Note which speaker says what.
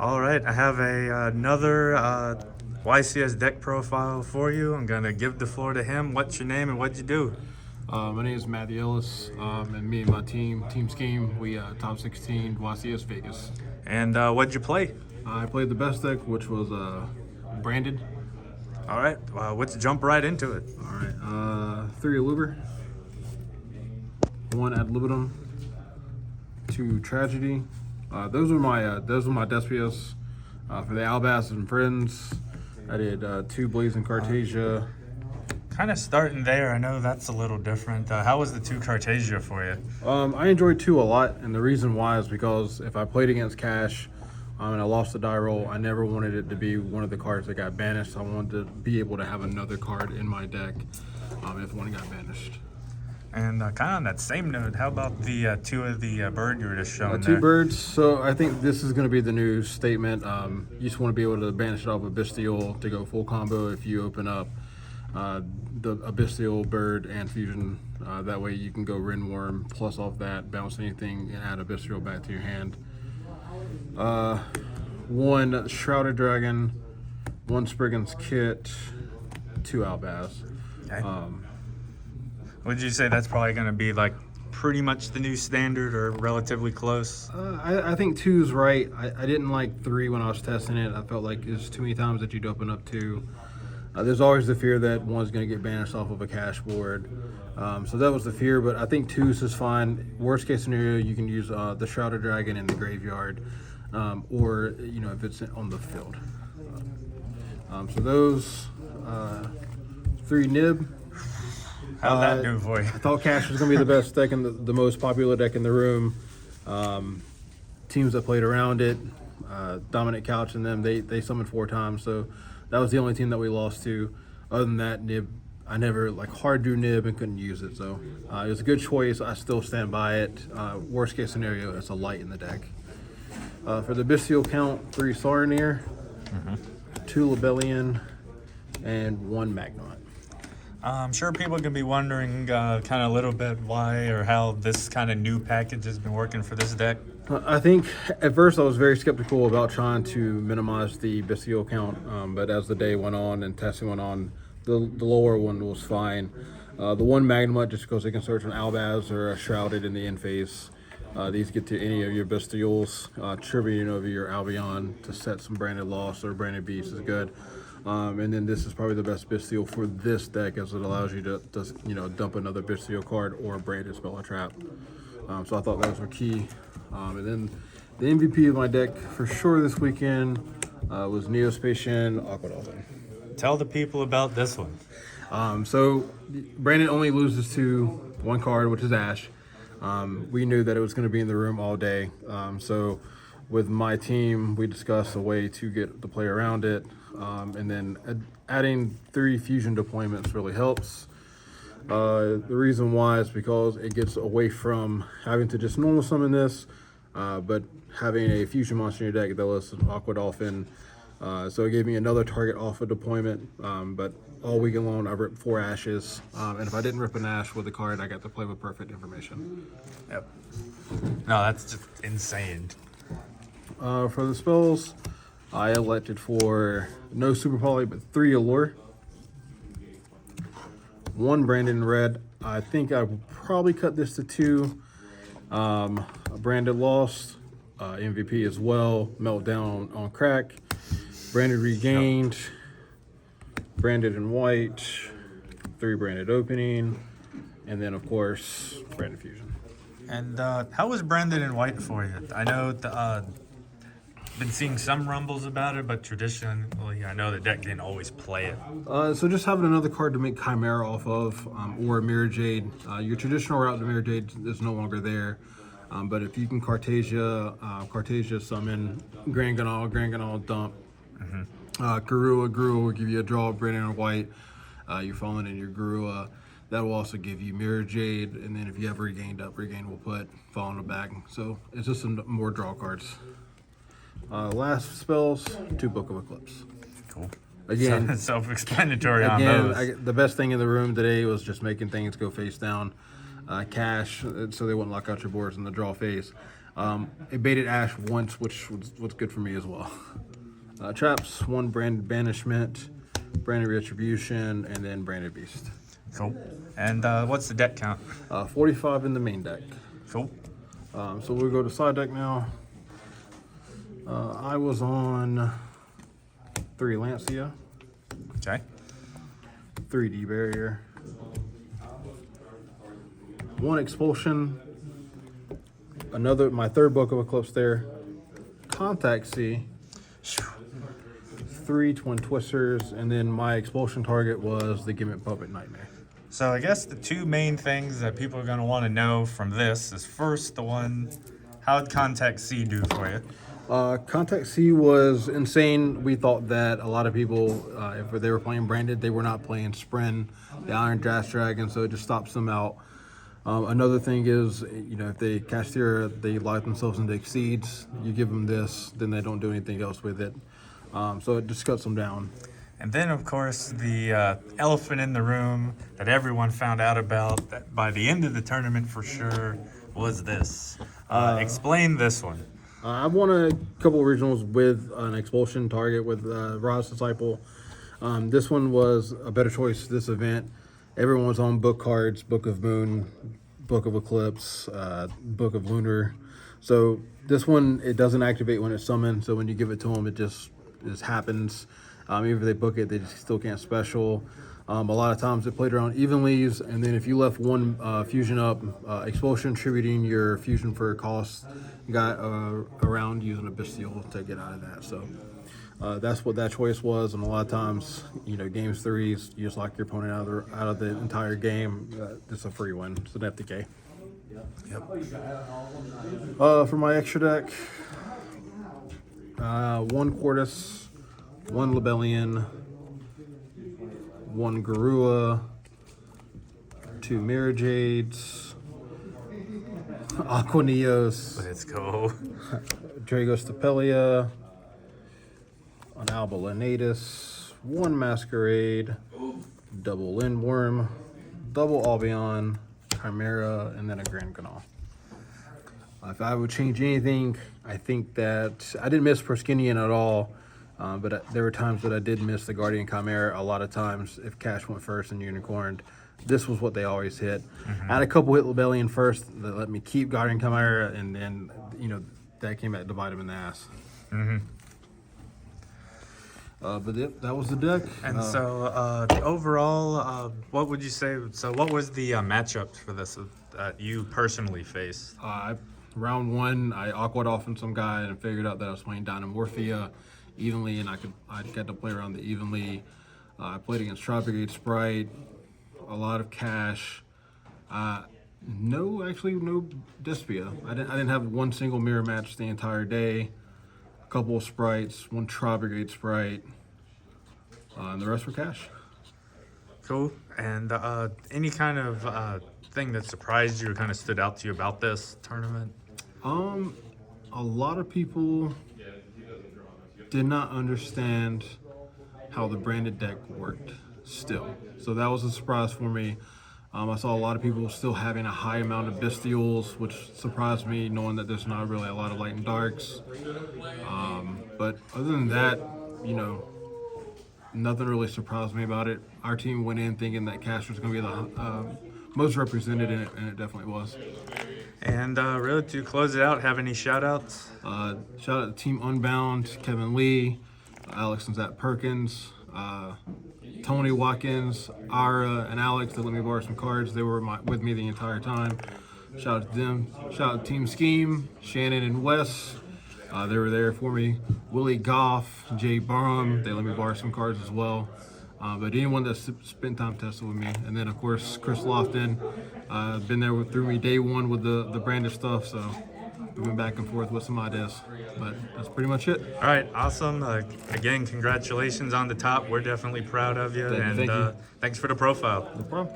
Speaker 1: All right, I have another YCS deck profile for you. I'm gonna give the floor to him. What's your name and what'd you do?
Speaker 2: My name is Matthew Ellis, and me and my Team Scheme, we top 16 YCS Vegas.
Speaker 1: And what'd you play?
Speaker 2: I played the best deck, which was branded.
Speaker 1: All right, let's jump right into it.
Speaker 2: All right, 3 Allure, 1 Ad Libitum, 2 Tragedy. Those were my Despias. For the Albas and Friends, I did 2 Blazing Cartasia.
Speaker 1: Kind of starting there, I know that's a little different. How was the 2 Cartasia for you?
Speaker 2: I enjoyed 2 a lot, and the reason why is because if I played against Cash and I lost the die roll, I never wanted it to be one of the cards that got banished. I wanted to be able to have another card in my deck if one got banished.
Speaker 1: And kind of on that same note, how about the 2 of the bird you were just showing
Speaker 2: 2
Speaker 1: there?
Speaker 2: birds. So I think this is going to be the new statement. You just want to be able to banish it off a Bestial to go full combo if you open up the Bestial bird and fusion. That way you can go Rinworm plus off that, bounce anything, and add a Bestial back to your hand. 1 Shrouded Dragon, 1 Spriggan's Kit, 2 Albaz.
Speaker 1: Okay. Would you say that's probably going to be like pretty much the new standard or relatively close?
Speaker 2: I think 2's right. I didn't like 3 when I was testing it. I felt like there's too many times that you'd open up 2. There's always the fear that 1's going to get banished off of a cash board. So that was the fear, but I think 2's is fine. Worst case scenario, you can use the Shrouded Dragon in the graveyard, or if it's on the field. So those 3 Nib.
Speaker 1: How'd that do for you?
Speaker 2: I thought Cash was going to be the best deck and the most popular deck in the room. Teams that played around it, Dominant Couch and them, they summoned 4 times, so that was the only team that we lost to. Other than that, Nib, I never hard drew Nib and couldn't use it, so it was a good choice. I still stand by it. Worst case scenario, it's a light in the deck. For the Bestial count, 3 Saronir, 2 Lebellion, and 1 Magnemite.
Speaker 1: I'm sure people can be wondering kind of a little bit why or how this kind of new package has been working for this deck.
Speaker 2: I think at first I was very skeptical about trying to minimize the Bestial count, but as the day went on and testing went on, the lower one was fine. The 1 Magnemite, just because they can search an Albaz or a Shrouded in the end phase. These get to any of your Bestials, tributing over your Albion to set some Branded Lost or Branded Beast is good. And then this is probably the best Bestial for this deck, as it allows you to dump another Bestial card or Branded Spell or Trap. So I thought those were key. And then the MVP of my deck for sure this weekend was Neospatian Aqua Dolphin.
Speaker 1: Tell the people about this one.
Speaker 2: So Brandon only loses to 1 card, which is Ash. We knew that it was going to be in the room all day. So with my team, we discussed a way to get the play around it. And then adding 3 fusion deployments really helps. The reason why is because it gets away from having to just normal summon this, but having a fusion monster in your deck that lists Aqua Dolphin. So it gave me another target off a deployment, but all weekend long I ripped 4 Ashes, and if I didn't rip an Ash with the card, I got to play with perfect information.
Speaker 1: Yep. No, that's just insane.
Speaker 2: For the spells, I elected for no Super Poly, but 3 Allure, 1 Branded Red. I think I would probably cut this to 2. Branded Lost, MVP as well, Meltdown on Crack, Branded Regained, Branded in White, 3 Branded Opening, and then of course Branded Fusion.
Speaker 1: And how was Branded in White for you? I know been seeing some rumbles about it, but traditionally I know the deck didn't always play it.
Speaker 2: So just having another card to make Chimera off of, or Mirror Jade. Your traditional route to Mirror Jade is no longer there. But if you can Cartasia summon Grand Ganal dump. Garua will give you a draw, Branded in White. You're falling in your Garua. That will also give you Mirror Jade, and then if you have Regained up, Regain will put Fall in the bag. So it's just some more draw cards. Last spells, 2 Book of Eclipse.
Speaker 1: Cool.
Speaker 2: Again,
Speaker 1: self-explanatory on those.
Speaker 2: The best thing in the room today was just making things go face down. Cash, so they wouldn't lock out your boards in the draw phase. It baited Ash once, which was good for me as well. Traps, 1 branded banishment, branded retribution, and then branded beast.
Speaker 1: Cool. And what's the deck count?
Speaker 2: 45 in the main deck.
Speaker 1: Cool.
Speaker 2: So we'll go to side deck now. I was on 3 Lancia,
Speaker 1: Okay.
Speaker 2: 3 D barrier, 1 expulsion, my 3rd book of Eclipse there, Contact C, 3 Twin Twisters, and then my expulsion target was the Gimmick Puppet Nightmare.
Speaker 1: So I guess the 2 main things that people are going to want to know from this is first the one, how'd Contact C do for you?
Speaker 2: Contact C was insane. We thought that a lot of people, if they were playing branded, they were not playing Spren, the Iron Dash Dragon, so it just stops them out. Another thing is, if they cast here, they lock themselves into Exceeds. You give them this, then they don't do anything else with it. So it just cuts them down.
Speaker 1: And then, of course, the elephant in the room that everyone found out about that by the end of the tournament for sure was this. Explain this one.
Speaker 2: I've won a couple of regionals with an expulsion target with Ra's Disciple. This one was a better choice this event. Everyone was on book cards, Book of Moon, Book of Eclipse, Book of Lunar. So this one, it doesn't activate when it's summoned. So when you give it to them, it just happens. Even if they book it, they still can't special. A lot of times it played around evenlies, and then if you left 1 fusion up, expulsion attributing your fusion for a cost, got around using a Bestial to get out of that. So that's what that choice was, and a lot of times, games 3s, you just lock your opponent out of the entire game. It's a free win. It's an FTK.
Speaker 1: Yep.
Speaker 2: For my extra deck, 1 Quartus, 1 Libellion, 1 Garua, 2 Mirror Jades, Aquaneos,
Speaker 1: Let's go.
Speaker 2: Dragos Tapelia, an Alba Lenatus, 1 Masquerade, double Lindworm, double Albion, Chimera, and then a Grand Ganal. If I would change anything, I think that I didn't miss Perskinian at all. But there were times that I did miss the Guardian Chimera. A lot of times, if Cash went first and Unicorned, this was what they always hit. I had a couple hit Libellion first that let me keep Guardian Chimera, and then, that came back to bite him in the ass. But that was the deck.
Speaker 1: And so overall, what would you say? So what was the matchup for this that you personally faced?
Speaker 2: Round 1, I aquaed off on some guy and figured out that I was playing Dynamorphia evenly, and I got to play around the evenly. I played against Tribe Brigade Sprite, a lot of Cash. No Despia. I didn't have 1 single mirror match the entire day. A couple of Sprites, 1 Tribe Brigade Sprite, and the rest were Cash.
Speaker 1: Cool. And any kind of thing that surprised you or kind of stood out to you about this tournament?
Speaker 2: A lot of people did not understand how the branded deck worked still. So that was a surprise for me. I saw a lot of people still having a high amount of Bestials, which surprised me, knowing that there's not really a lot of Light and Darks. But other than that, nothing really surprised me about it. Our team went in thinking that Cash was going to be the most represented in it, and it definitely was.
Speaker 1: And really, to close it out, have any shout-outs?
Speaker 2: Shout out to Team Unbound, Kevin Lee, Alex and Zach Perkins, Tony Watkins, Ara, and Alex that let me borrow some cards. They were with me the entire time. Shout out to them. Shout out to Team Scheme, Shannon and Wes. They were there for me. Willie Goff, Jay Barham, they let me borrow some cards as well. But anyone that spent time testing with me. And then, of course, Chris Lofton, been there through me day 1 with the branded stuff. So we went back and forth with some ideas. But that's pretty much it.
Speaker 1: All right, awesome. Again, congratulations on the top. We're definitely proud of you.
Speaker 2: Thank you.
Speaker 1: Thanks for the profile.
Speaker 2: No problem.